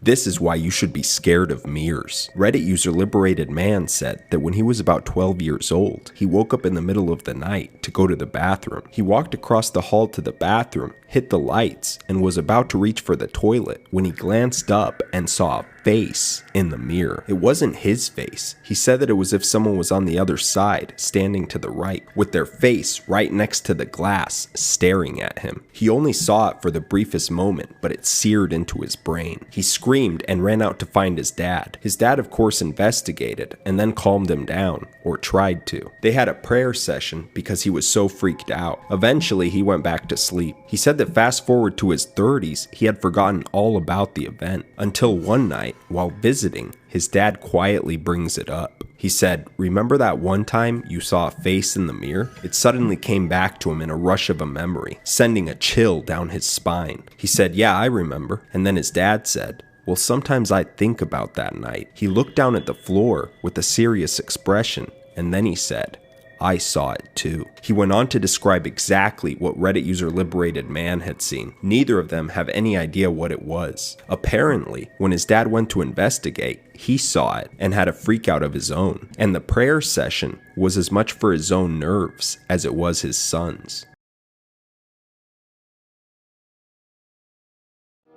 This is why you should be scared of mirrors. Reddit user Liberated Man said that when he was about 12 years old, he woke up in the middle of the night to go to the bathroom. He walked across the hall to the bathroom, hit the lights, and was about to reach for the toilet when he glanced up and saw a face in the mirror. It wasn't his face. He said that it was as if someone was on the other side, standing to the right, with their face right next to the glass, staring at him. He only saw it for the briefest moment, but it seared into his brain. He screamed and ran out to find his dad. His dad, of course, investigated and then calmed him down, or tried to. They had a prayer session because he was so freaked out. Eventually, he went back to sleep. He said that fast forward to his 30s, he had forgotten all about the event, until one night, while visiting, his dad quietly brings it up. He said, "Remember that one time you saw a face in the mirror?" It suddenly came back to him in a rush of a memory, sending a chill down his spine. He said, "Yeah, I remember." And then his dad said, "Well, sometimes I think about that night." He looked down at the floor with a serious expression, and then he said, "I saw it too." He went on to describe exactly what Reddit user Liberated Man had seen. Neither of them have any idea what it was. Apparently, when his dad went to investigate, he saw it and had a freak out of his own. And the prayer session was as much for his own nerves as it was his son's.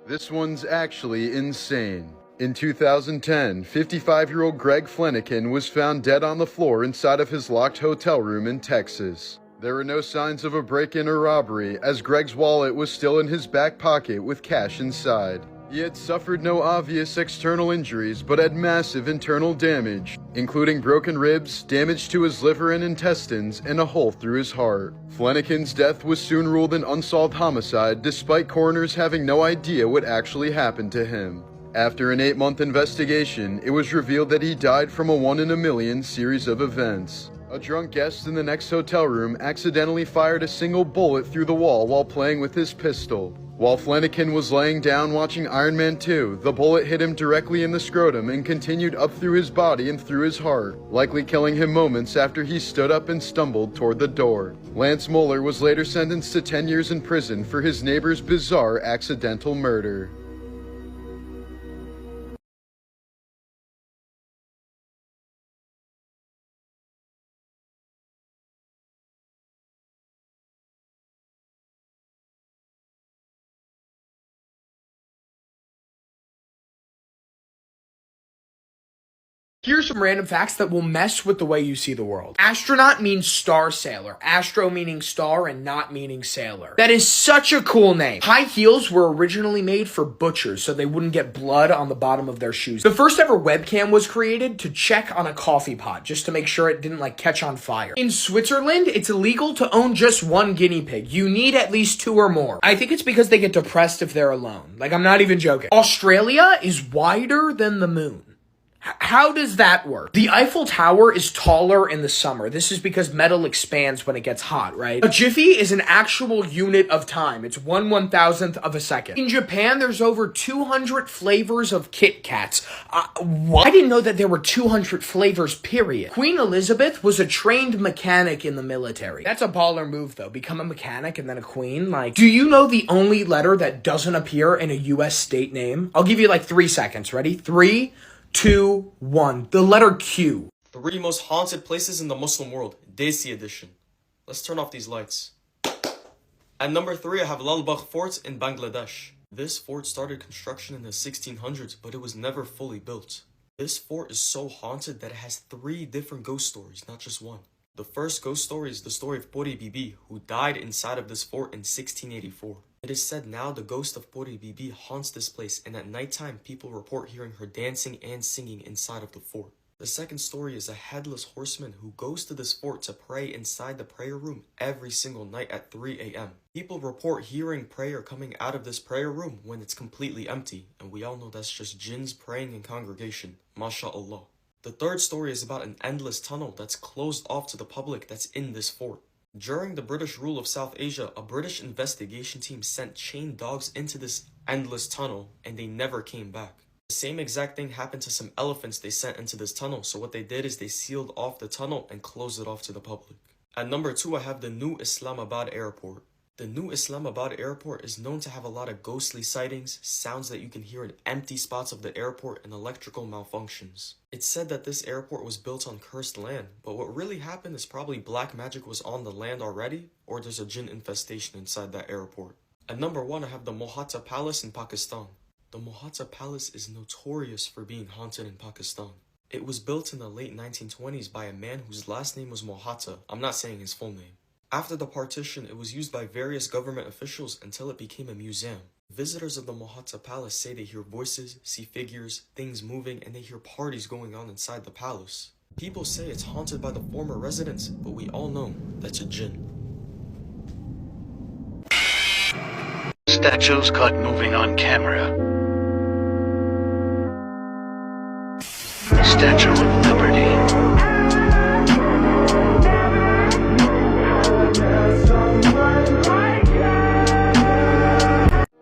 This one's actually insane. In 2010, 55-year-old Greg Flanagan was found dead on the floor inside of his locked hotel room in Texas. There were no signs of a break-in or robbery, as Greg's wallet was still in his back pocket with cash inside. He had suffered no obvious external injuries, but had massive internal damage, including broken ribs, damage to his liver and intestines, and a hole through his heart. Flanagan's death was soon ruled an unsolved homicide, despite coroners having no idea what actually happened to him. After an 8-month investigation, it was revealed that he died from a 1-in-a-million series of events. A drunk guest in the next hotel room accidentally fired a single bullet through the wall while playing with his pistol. While Flanagan was laying down watching Iron Man 2, the bullet hit him directly in the scrotum and continued up through his body and through his heart, likely killing him moments after he stood up and stumbled toward the door. Lance Moeller was later sentenced to 10 years in prison for his neighbor's bizarre accidental murder. Here's some random facts that will mess with the way you see the world. Astronaut means star sailor. Astro meaning star and not meaning sailor. That is such a cool name. High heels were originally made for butchers so they wouldn't get blood on the bottom of their shoes. The first ever webcam was created to check on a coffee pot just to make sure it didn't catch on fire. In Switzerland, it's illegal to own just one guinea pig. You need at least 2 or more. I think it's because they get depressed if they're alone. I'm not even joking. Australia is wider than the moon. How does that work? The Eiffel Tower is taller in the summer. This is because metal expands when it gets hot, right? A jiffy is an actual unit of time. It's 1/1000th of a second. In Japan, there's over 200 flavors of Kit Kats. What? I didn't know that there were 200 flavors, period. Queen Elizabeth was a trained mechanic in the military. That's a baller move, though. Become a mechanic and then a queen? Do you know the only letter that doesn't appear in a U.S. state name? I'll give you 3 seconds. Ready? 3, 2, 1. The letter Q. 3 most haunted places in the Muslim world. Desi edition. Let's turn off these lights. At number 3, I have Lalbagh Fort in Bangladesh. This fort started construction in the 1600s, but it was never fully built. This fort is so haunted that it has 3 different ghost stories, not just one. The first ghost story is the story of Puri Bibi, who died inside of this fort in 1684. It is said now the ghost of Puri Bibi haunts this place, and at nighttime people report hearing her dancing and singing inside of the fort. The second story is a headless horseman who goes to this fort to pray inside the prayer room every single night at 3 a.m. People report hearing prayer coming out of this prayer room when it's completely empty, and we all know that's just jinns praying in congregation. MashaAllah. The third story is about an endless tunnel that's closed off to the public that's in this fort. During the British rule of South Asia, a British investigation team sent chained dogs into this endless tunnel, and they never came back. The same exact thing happened to some elephants they sent into this tunnel, so what they did is they sealed off the tunnel and closed it off to the public. At number 2, I have the new Islamabad airport. The new Islamabad airport is known to have a lot of ghostly sightings, sounds that you can hear in empty spots of the airport, and electrical malfunctions. It's said that this airport was built on cursed land, but what really happened is probably black magic was on the land already, or there's a jinn infestation inside that airport. At number 1, I have the Mohatta Palace in Pakistan. The Mohatta Palace is notorious for being haunted in Pakistan. It was built in the late 1920s by a man whose last name was Mohatta. I'm not saying his full name. After the partition, it was used by various government officials until it became a museum. Visitors of the Mohatta Palace say they hear voices, see figures, things moving, and they hear parties going on inside the palace. People say it's haunted by the former residents, but we all know that's a jinn. Statues caught moving on camera. Statue of Liberty.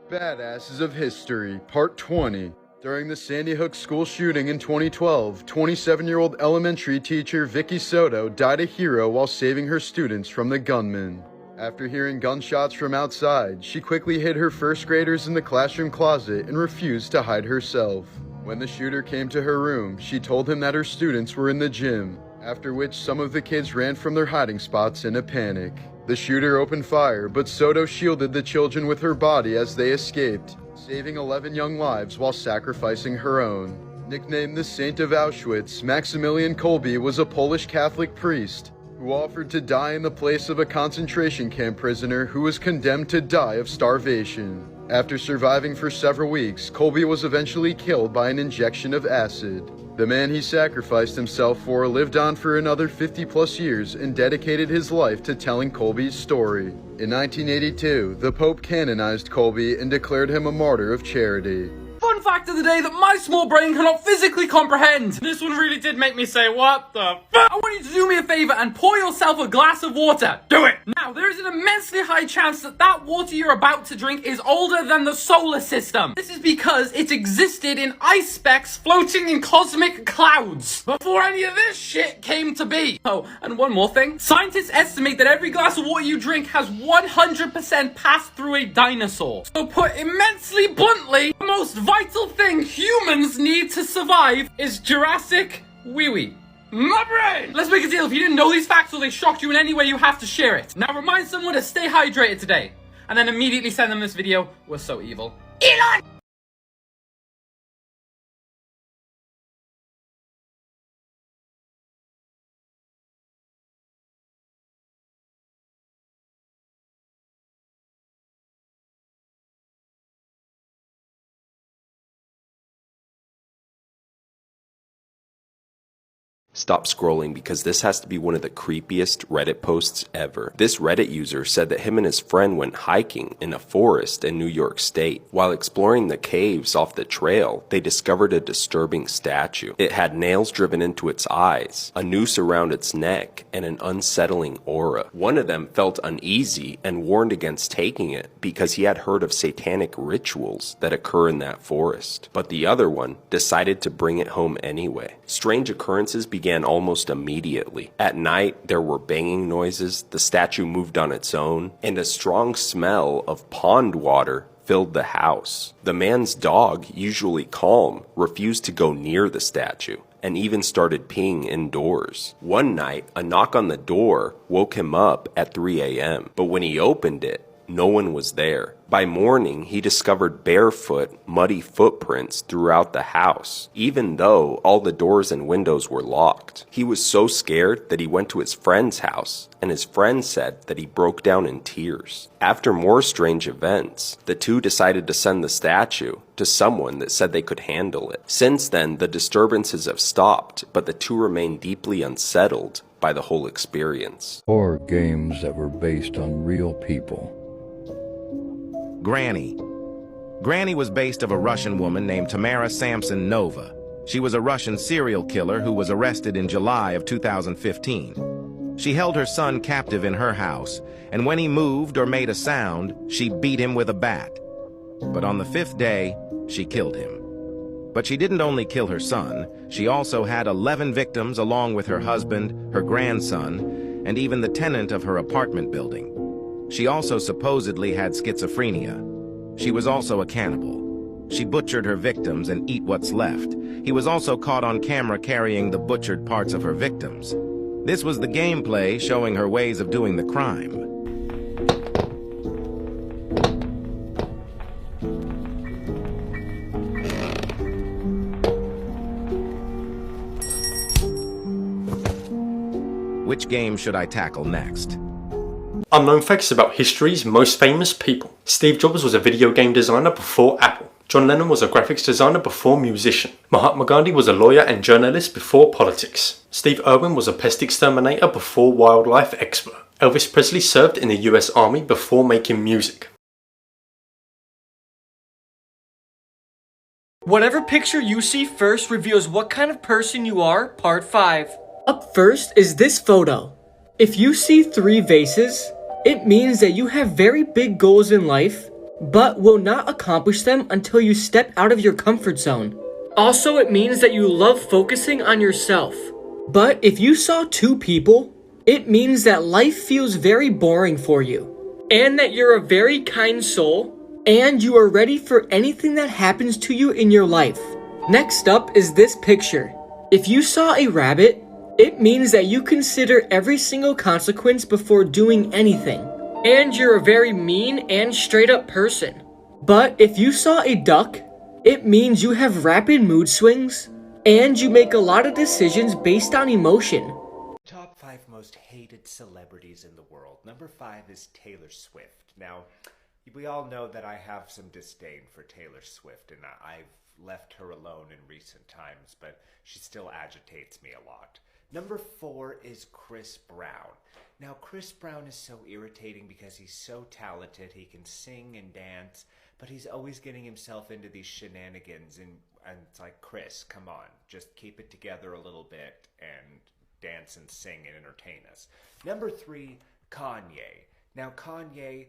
Badasses of History, Part 20. During the Sandy Hook school shooting in 2012, 27-year-old elementary teacher Vicky Soto died a hero while saving her students from the gunman. After hearing gunshots from outside, she quickly hid her first graders in the classroom closet and refused to hide herself. When the shooter came to her room, she told him that her students were in the gym, after which some of the kids ran from their hiding spots in a panic. The shooter opened fire, but Soto shielded the children with her body as they escaped, saving 11 young lives while sacrificing her own. Nicknamed the Saint of Auschwitz, Maximilian Kolbe was a Polish Catholic priest who offered to die in the place of a concentration camp prisoner who was condemned to die of starvation. After surviving for several weeks, Kolbe was eventually killed by an injection of acid. The man he sacrificed himself for lived on for another 50+ years and dedicated his life to telling Kolbe's story. In 1982, the Pope canonized Kolbe and declared him a martyr of charity. Fun fact of the day that my small brain cannot physically comprehend. This one really did make me say, what the fuck? I want you to do me a favor and pour yourself a glass of water. Do it! Now, there is an immensely high chance that that water you're about to drink is older than the solar system. This is because it existed in ice specks floating in cosmic clouds before any of this shit came to be. Oh, and one more thing. Scientists estimate that every glass of water you drink has 100% passed through a dinosaur. So put immensely bluntly, the most vital thing humans need to survive is Jurassic wee-wee. My brain! Let's make a deal. If you didn't know these facts or they shocked you in any way, you have to share it. Now remind someone to stay hydrated today. And then immediately send them this video. We're so evil. Elon! Stop scrolling because this has to be one of the creepiest Reddit posts ever. This Reddit user said that him and his friend went hiking in a forest in New York State. While exploring the caves off the trail, they discovered a disturbing statue. It had nails driven into its eyes, a noose around its neck, and an unsettling aura. One of them felt uneasy and warned against taking it because he had heard of satanic rituals that occur in that forest. But the other one decided to bring it home anyway. Strange occurrences began almost immediately. At night, there were banging noises, the statue moved on its own, and a strong smell of pond water filled the house. The man's dog, usually calm, refused to go near the statue and even started peeing indoors. One night, a knock on the door woke him up at 3 a.m., but when he opened it, no one was there. By morning, he discovered barefoot, muddy footprints throughout the house, even though all the doors and windows were locked. He was so scared that he went to his friend's house, and his friend said that he broke down in tears. After more strange events, the two decided to send the statue to someone that said they could handle it. Since then, the disturbances have stopped, but the two remain deeply unsettled by the whole experience. Horror games that were based on real people. Granny. Granny was based of a Russian woman named Tamara Samsonova. She was a Russian serial killer who was arrested in July of 2015. She held her son captive in her house, and when he moved or made a sound, she beat him with a bat. But on the 5th day, she killed him. But she didn't only kill her son, she also had 11 victims along with her husband, her grandson, and even the tenant of her apartment building. She also supposedly had schizophrenia. She was also a cannibal. She butchered her victims and ate what's left. He was also caught on camera carrying the butchered parts of her victims. This was the gameplay showing her ways of doing the crime. Which game should I tackle next? Unknown facts about history's most famous people. Steve Jobs was a video game designer before Apple. John Lennon was a graphics designer before musician. Mahatma Gandhi was a lawyer and journalist before politics. Steve Irwin was a pest exterminator before wildlife expert. Elvis Presley served in the US Army before making music. Whatever picture you see first reveals what kind of person you are, part 5. Up first is this photo. If you see 3 vases, it means that you have very big goals in life, but will not accomplish them until you step out of your comfort zone. Also, it means that you love focusing on yourself. But if you saw 2 people, it means that life feels very boring for you, and that you're a very kind soul, and you are ready for anything that happens to you in your life. Next up is this picture. If you saw a rabbit, it means that you consider every single consequence before doing anything, and you're a very mean and straight up person. But if you saw a duck, it means you have rapid mood swings, and you make a lot of decisions based on emotion. Top 5 most hated celebrities in the world. Number 5 is Taylor Swift. Now, we all know that I have some disdain for Taylor Swift, and I've left her alone in recent times, but she still agitates me a lot. Number 4 is Chris Brown. Now, Chris Brown is so irritating because he's so talented. He can sing and dance, but he's always getting himself into these shenanigans, and it's like, Chris, come on, just keep it together a little bit and dance and sing and entertain us. Number 3, Kanye. Now, Kanye,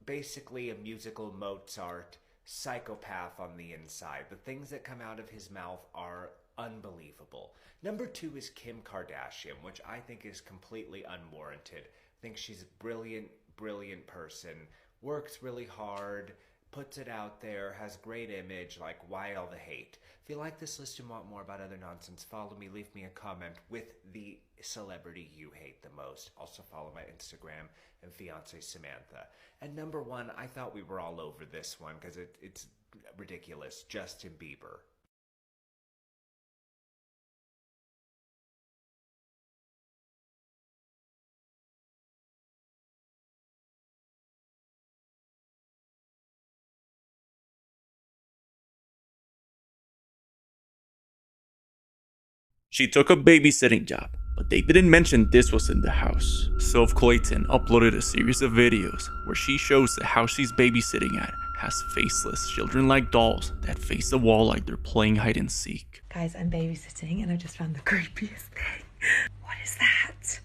basically a musical Mozart, psychopath on the inside. The things that come out of his mouth are unbelievable. Number 2 is Kim Kardashian, which I think is completely unwarranted. I think she's a brilliant person, works really hard, puts it out there, has great image. Like, why all the hate? If you like this list and want more about other nonsense, follow me, leave me a comment with the celebrity you hate the most. Also follow my Instagram and fiance Samantha. And number 1, I thought we were all over this one because it's ridiculous. Justin Bieber. She took a babysitting job, but they didn't mention this was in the house. Sylph Clayton uploaded a series of videos where she shows the house she's babysitting at has faceless children-like dolls that face the wall like they're playing hide and seek. Guys, I'm babysitting and I just found the creepiest thing. What is that?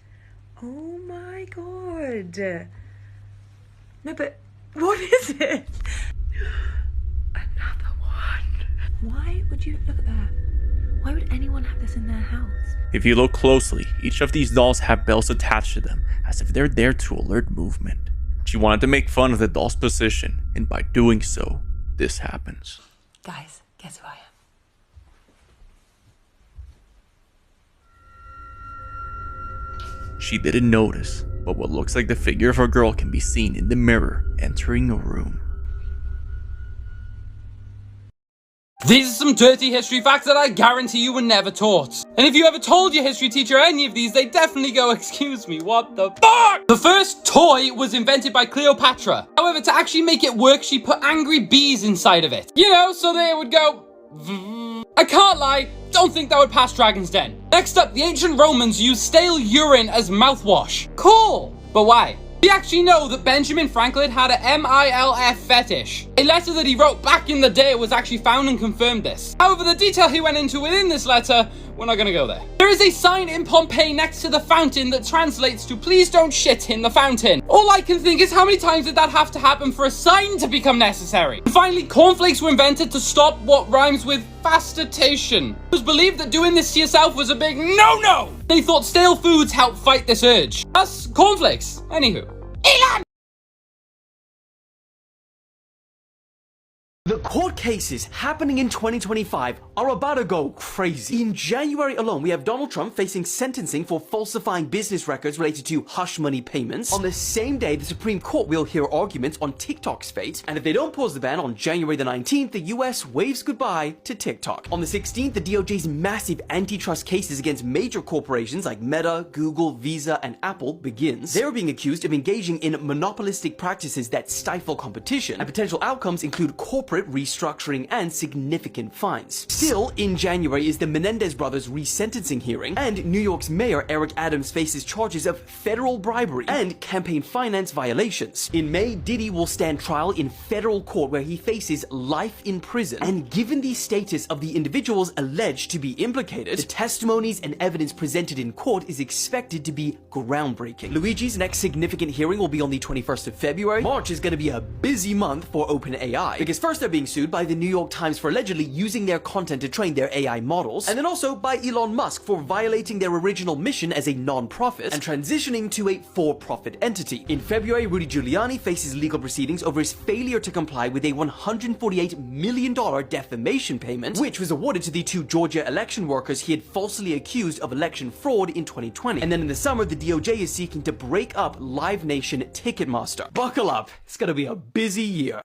Oh my god. No, but what is it? Another one. Why would you look at that? Why would anyone have this in their house? If you look closely, each of these dolls have bells attached to them, as if they're there to alert movement. She wanted to make fun of the doll's position, and by doing so, this happens. Guys, guess who I am? She didn't notice, but what looks like the figure of a girl can be seen in the mirror entering a room. These are some dirty history facts that I guarantee you were never taught. And if you ever told your history teacher any of these, they definitely go, excuse me, what the fuck? The first toy was invented by Cleopatra. However, to actually make it work, she put angry bees inside of it. You know, so they would go... I can't lie, don't think that would pass Dragon's Den. Next up, the ancient Romans used stale urine as mouthwash. Cool, but why? We actually know that Benjamin Franklin had a MILF fetish. A letter that he wrote back in the day was actually found and confirmed this. However, the detail he went into within this letter, we're not gonna go there. There is a sign in Pompeii next to the fountain that translates to "Please don't shit in the fountain." All I can think is how many times did that have to happen for a sign to become necessary? And finally, cornflakes were invented to stop what rhymes with fastitation. It was believed that doing this to yourself was a big no-no. They thought stale foods helped fight this urge. Thus, cornflakes. Anywho. Elon! Court cases happening in 2025 are about to go crazy. In January alone, we have Donald Trump facing sentencing for falsifying business records related to hush money payments. On the same day, the Supreme Court will hear arguments on TikTok's fate. And if they don't pause the ban on January the 19th, the US waves goodbye to TikTok. On the 16th, the DOJ's massive antitrust cases against major corporations like Meta, Google, Visa, and Apple begins. They're being accused of engaging in monopolistic practices that stifle competition, and potential outcomes include corporate restructuring and significant fines. Still, in January is the Menendez brothers resentencing hearing, and New York's mayor Eric Adams faces charges of federal bribery and campaign finance violations. In May, Diddy will stand trial in federal court where he faces life in prison, and given the status of the individuals alleged to be implicated, the testimonies and evidence presented in court is expected to be groundbreaking. Luigi's next significant hearing will be on the 21st of February. March is going to be a busy month for OpenAI, because first they're being sued by the New York Times for allegedly using their content to train their AI models, and then also by Elon Musk for violating their original mission as a non-profit and transitioning to a for-profit entity. In February, Rudy Giuliani faces legal proceedings over his failure to comply with a $148 million defamation payment, which was awarded to the two Georgia election workers he had falsely accused of election fraud in 2020. And then in the summer, the DOJ is seeking to break up Live Nation Ticketmaster. Buckle up, it's gonna be a busy year.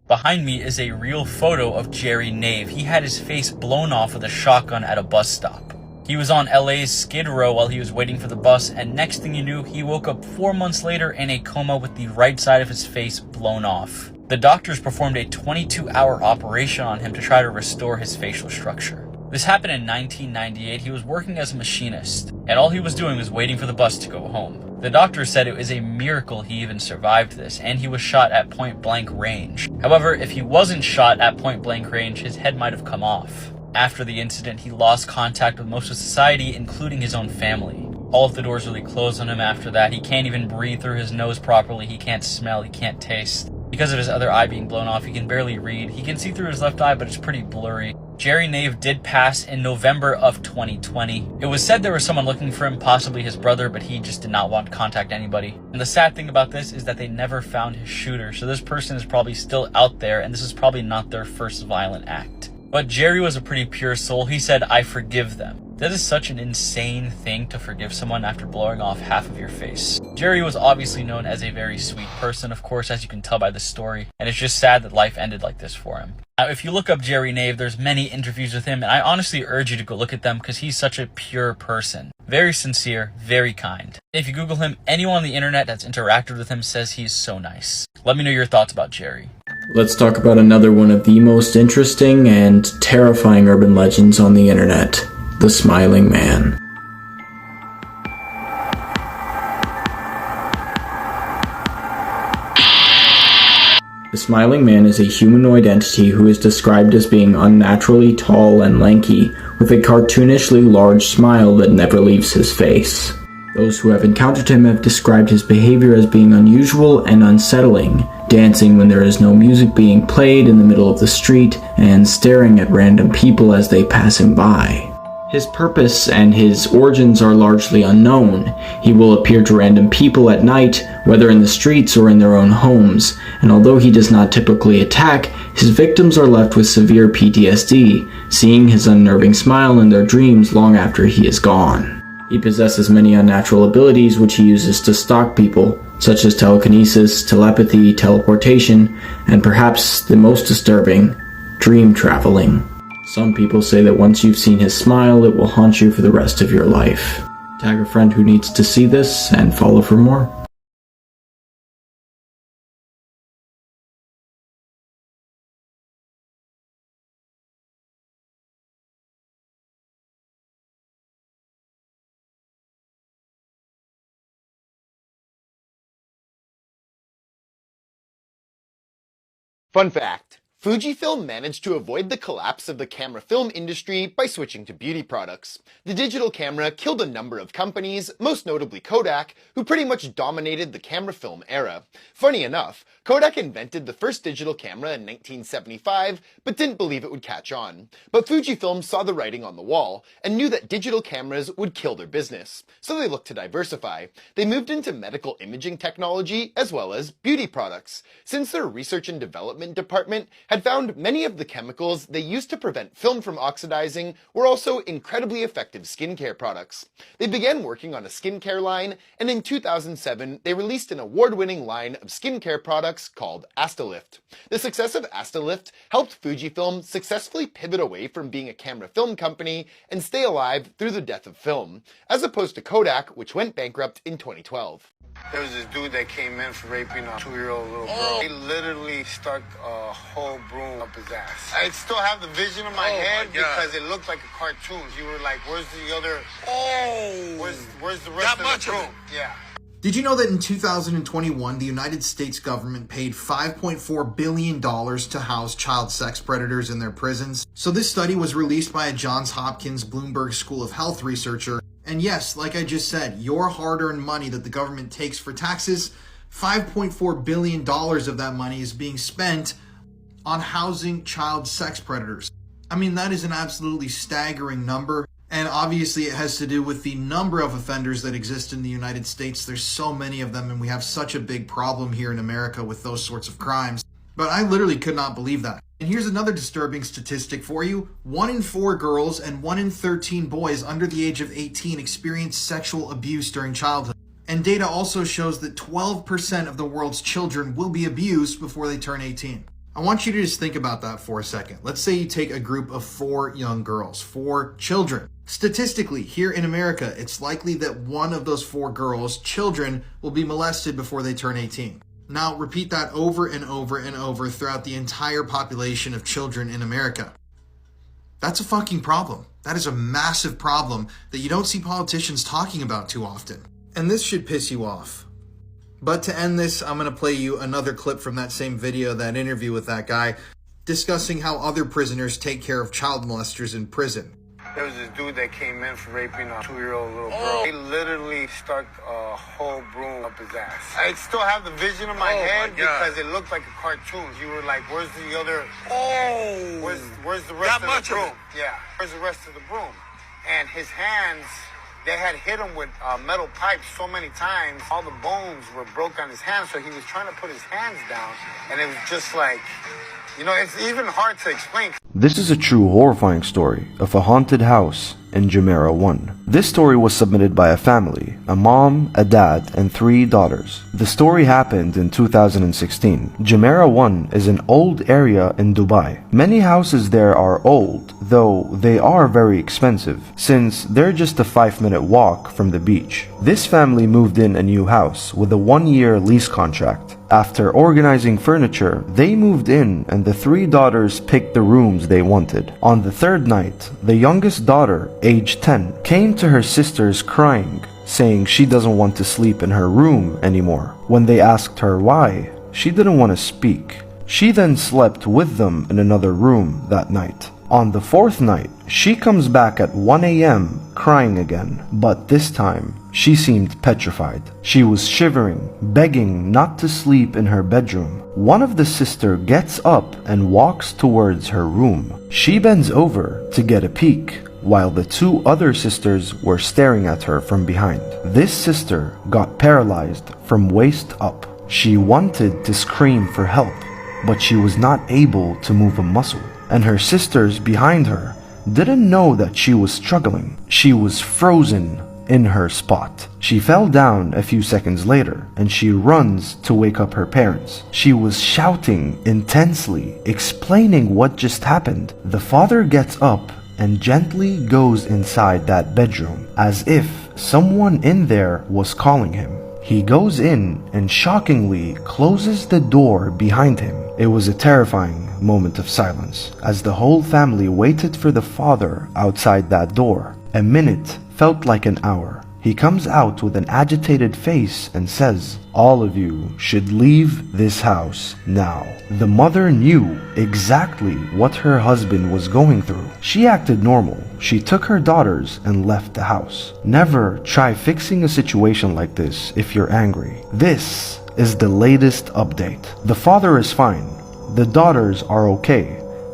Behind me is a real photo of Jerry Nave. He had his face blown off with a shotgun at a bus stop. He was on LA's Skid Row while he was waiting for the bus, and next thing you knew, he woke up 4 months later in a coma with the right side of his face blown off. The doctors performed a 22-hour operation on him to try to restore his facial structure. This happened in 1998. He was working as a machinist, and all he was doing was waiting for the bus to go home. The doctor said it was a miracle he even survived this, and he was shot at point-blank range. However, if he wasn't shot at point-blank range, his head might have come off. After the incident, he lost contact with most of society, including his own family. All of the doors really closed on him after that. He can't even breathe through his nose properly. He can't smell. He can't taste. Because of his other eye being blown off, he can barely read. He can see through his left eye, but it's pretty blurry. Jerry Nave did pass in November of 2020. It was said there was someone looking for him, possibly his brother, but he just did not want to contact anybody. And the sad thing about this is that they never found his shooter, so this person is probably still out there, and this is probably not their first violent act. But Jerry was a pretty pure soul. He said, "I forgive them." That is such an insane thing to forgive someone after blowing off half of your face. Jerry was obviously known as a very sweet person, of course, as you can tell by the story, and it's just sad that life ended like this for him. Now, if you look up Jerry Nave, there's many interviews with him, and I honestly urge you to go look at them because he's such a pure person. Very sincere, very kind. If you Google him, anyone on the internet that's interacted with him says he's so nice. Let me know your thoughts about Jerry. Let's talk about another one of the most interesting and terrifying urban legends on the internet. The Smiling Man. The Smiling Man is a humanoid entity who is described as being unnaturally tall and lanky, with a cartoonishly large smile that never leaves his face. Those who have encountered him have described his behavior as being unusual and unsettling, dancing when there is no music being played in the middle of the street, and staring at random people as they pass him by. His purpose and his origins are largely unknown. He will appear to random people at night, whether in the streets or in their own homes, and although he does not typically attack, his victims are left with severe PTSD, seeing his unnerving smile in their dreams long after he is gone. He possesses many unnatural abilities which he uses to stalk people, such as telekinesis, telepathy, teleportation, and perhaps the most disturbing, dream traveling. Some people say that once you've seen his smile, it will haunt you for the rest of your life. Tag a friend who needs to see this and follow for more. Fun fact, Fujifilm managed to avoid the collapse of the camera film industry by switching to beauty products. The digital camera killed a number of companies, most notably Kodak, who pretty much dominated the camera film era. Funny enough, Kodak invented the first digital camera in 1975, but didn't believe it would catch on. But Fujifilm saw the writing on the wall, and knew that digital cameras would kill their business. So they looked to diversify. They moved into medical imaging technology, as well as beauty products. Since their research and development department had found many of the chemicals they used to prevent film from oxidizing were also incredibly effective skincare products. They began working on a skincare line, and in 2007 they released an award-winning line of skincare products called Astalift. The success of Astalift helped Fujifilm successfully pivot away from being a camera film company and stay alive through the death of film, as opposed to Kodak, which went bankrupt in 2012. There was this dude that came in for raping a 2-year-old little girl. He literally stuck a whole broom up his ass. I still have the vision in my head because it looked like a cartoon. You were like, where's the other... Where's the rest of the broom? Yeah. Did you know that in 2021, the United States government paid $5.4 billion to house child sex predators in their prisons? So this study was released by a Johns Hopkins Bloomberg School of Health researcher. And yes, like I just said, your hard-earned money that the government takes for taxes, $5.4 billion of that money is being spent on housing child sex predators. I mean, that is an absolutely staggering number. And obviously it has to do with the number of offenders that exist in the United States. There's so many of them, and we have such a big problem here in America with those sorts of crimes. But I literally could not believe that. And here's another disturbing statistic for you. 1 in 4 girls and 1 in 13 boys under the age of 18 experience sexual abuse during childhood. And data also shows that 12% of the world's children will be abused before they turn 18. I want you to just think about that for a second. Let's say you take a group of 4 young girls, 4 children. Statistically, here in America, it's likely that one of those 4 girls, children, will be molested before they turn 18. Now, repeat that over and over and over throughout the entire population of children in America. That's a fucking problem. That is a massive problem that you don't see politicians talking about too often. And this should piss you off. But to end this, I'm going to play you another clip from that same video, that interview with that guy, discussing how other prisoners take care of child molesters in prison. There was this dude that came in for raping a 2-year-old little girl. He literally stuck a whole broom up his ass. I still have the vision in my head because it looked like a cartoon. You were like, where's the other... Where's the rest of the broom? Yeah, where's the rest of the broom? And his hands... They had hit him with metal pipes so many times, all the bones were broke on his hands, so he was trying to put his hands down, and it was just like, you know, it's even hard to explain. This is a true horrifying story of a haunted house in Jumeirah 1. This story was submitted by a family, a mom, a dad, and 3 daughters. The story happened in 2016. Jumeirah 1 is an old area in Dubai. Many houses there are old, though they are very expensive, since they're just a 5-minute walk from the beach. This family moved in a new house with a 1-year lease contract. After organizing furniture, they moved in and the 3 daughters picked the rooms they wanted. On the 3rd night, the youngest daughter, aged 10, came to her sisters crying, saying she doesn't want to sleep in her room anymore. When they asked her why, she didn't want to speak. She then slept with them in another room that night. On the 4th night, she comes back at 1 a.m. crying again, but this time, she seemed petrified. She was shivering, begging not to sleep in her bedroom. One of the sisters gets up and walks towards her room. She bends over to get a peek, while the 2 other sisters were staring at her from behind. This sister got paralyzed from waist up. She wanted to scream for help, but she was not able to move a muscle. And her sisters behind her didn't know that she was struggling. She was frozen in her spot. She fell down a few seconds later and she runs to wake up her parents. She was shouting intensely, explaining what just happened. The father gets up and gently goes inside that bedroom as if someone in there was calling him. He goes in and shockingly closes the door behind him. It was a terrifying moment of silence as the whole family waited for the father outside that door. A minute felt like an hour. He comes out with an agitated face and says, "All of you should leave this house now." The mother knew exactly what her husband was going through. She acted normal. She took her daughters and left the house. Never try fixing a situation like this if you're angry. This is the latest update. The father is fine. The daughters are okay.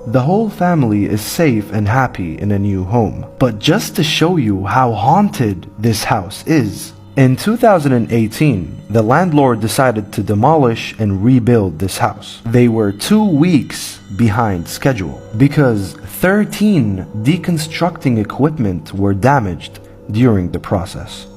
The whole family is safe and happy in a new home. But just to show you how haunted this house is, in 2018, the landlord decided to demolish and rebuild this house. They were 2 weeks behind schedule because 13 deconstructing equipment were damaged during the process.